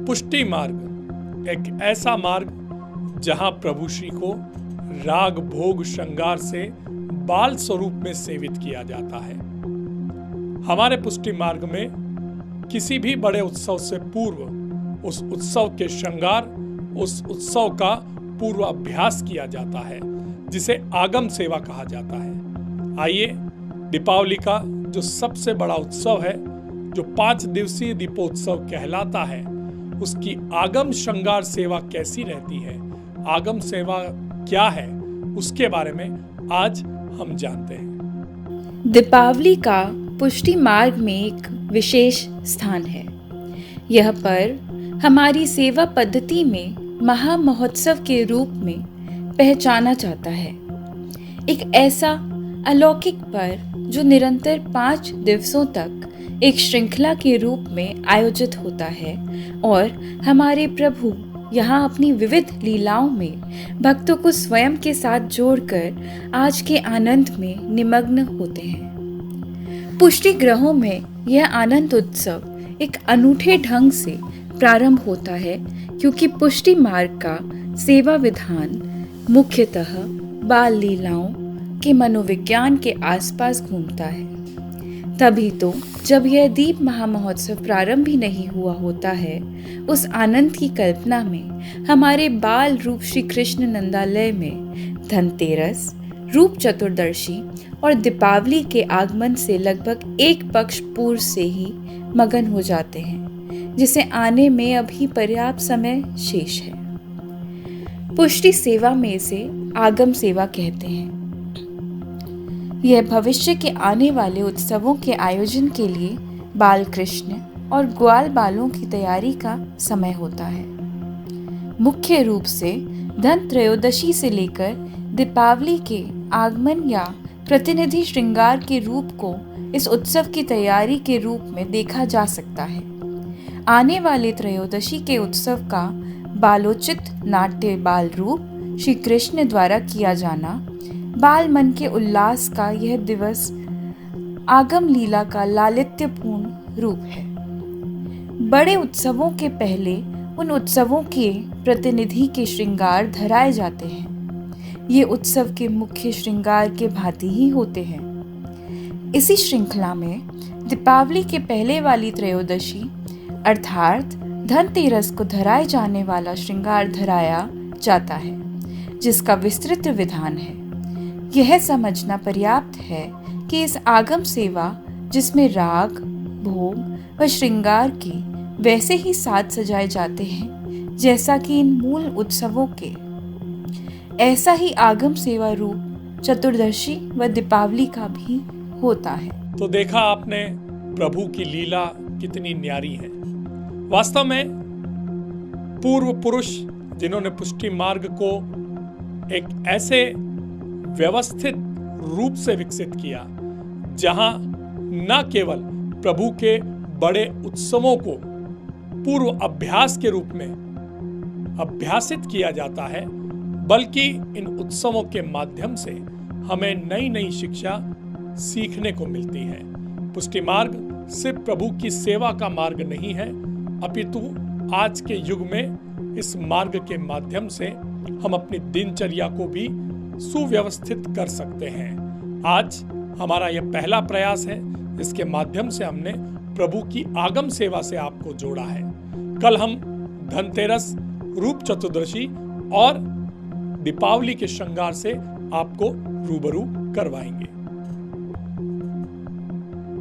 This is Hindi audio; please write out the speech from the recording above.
पुष्टि मार्ग एक ऐसा मार्ग जहां प्रभु श्री को राग भोग श्रृंगार से बाल स्वरूप में सेवित किया जाता है। हमारे पुष्टि मार्ग में किसी भी बड़े उत्सव से पूर्व उस उत्सव के श्रृंगार, उस उत्सव का पूर्वाभ्यास किया जाता है, जिसे आगम सेवा कहा जाता है। आइए, दीपावली का जो सबसे बड़ा उत्सव है, जो 5 दिवसीय दीपोत्सव कहलाता है, उसकी आगम श्रृंगार सेवा कैसी रहती है, आगम सेवा क्या है, उसके बारे में आज हम जानते हैं। दीपावली का पुष्टि मार्ग में एक विशेष स्थान है। यह पर्व हमारी सेवा पद्धति में महा महोत्सव के रूप में पहचाना जाता है। एक ऐसा अलौकिक पर्व जो निरंतर 5 दिवसों तक एक श्रृंखला के रूप में आयोजित होता है और हमारे प्रभु यहाँ अपनी विविध लीलाओं में भक्तों को स्वयं के साथ जोड़कर आज के आनंद में निमग्न होते हैं। पुष्टि ग्रहों में यह आनंद उत्सव एक अनूठे ढंग से प्रारंभ होता है, क्योंकि पुष्टि मार्ग का सेवा विधान मुख्यतः बाल लीलाओं के मनोविज्ञान के आसपास घूमता है। तभी तो जब यह दीप महामहोत्सव प्रारंभ ही नहीं हुआ होता है, उस आनंद की कल्पना में हमारे बाल रूप श्री कृष्ण नंदालय में धनतेरस, रूप चतुर्दशी और दीपावली के आगमन से लगभग एक पक्ष पूर्व से ही मगन हो जाते हैं, जिसे आने में अभी पर्याप्त समय शेष है। पुष्टि सेवा में इसे आगम सेवा कहते हैं। यह भविष्य के आने वाले उत्सवों के आयोजन के लिए बाल कृष्ण और ग्वाल बालों की तैयारी का समय होता है। मुख्य रूप से धन त्रयोदशी से लेकर दीपावली के आगमन या प्रतिनिधि श्रृंगार के रूप को इस उत्सव की तैयारी के रूप में देखा जा सकता है। आने वाले त्रयोदशी के उत्सव का बालोचित नाट्य बाल रूप श्री कृष्ण द्वारा किया जाना, बाल मन के उल्लास का यह दिवस आगम लीला का लालित्यपूर्ण रूप है। बड़े उत्सवों के पहले उन उत्सवों के प्रतिनिधि के श्रृंगार धराए जाते हैं। ये उत्सव के मुख्य श्रृंगार के भांति ही होते हैं। इसी श्रृंखला में दीपावली के पहले वाली त्रयोदशी अर्थात धनतेरस को धराए जाने वाला श्रृंगार धराया जाता है, जिसका विस्तृत विधान है। यह समझना पर्याप्त है कि इस आगम सेवा, जिसमें राग, भोग व श्रृंगार की वैसे ही साज सजाए जाते हैं जैसा कि इन मूल उत्सवों के, ऐसा ही आगम सेवा रूप चतुर्दशी व दीपावली का भी होता है। तो देखा आपने प्रभु की लीला कितनी न्यारी है। वास्तव में पूर्व पुरुष जिन्होंने पुष्टि मार्ग को एक ऐसे व्यवस्थित रूप से विकसित किया जहां न केवल प्रभु के बड़े उत्सवों को पूर्व अभ्यास के रूप में अभ्यासित किया जाता है, बल्कि इन उत्सवों के माध्यम से हमें नई नई शिक्षा सीखने को मिलती है। पुष्टि मार्ग सिर्फ प्रभु की सेवा का मार्ग नहीं है, अपितु आज के युग में इस मार्ग के माध्यम से हम अपनी दिनचर्या को भी सुव्यवस्थित कर सकते हैं। आज हमारा यह पहला प्रयास है, जिसके माध्यम से हमने प्रभु की आगम सेवा से आपको जोड़ा है। कल हम धनतेरस, रूप चतुर्दशी और दीपावली के श्रृंगार से आपको रूबरू करवाएंगे।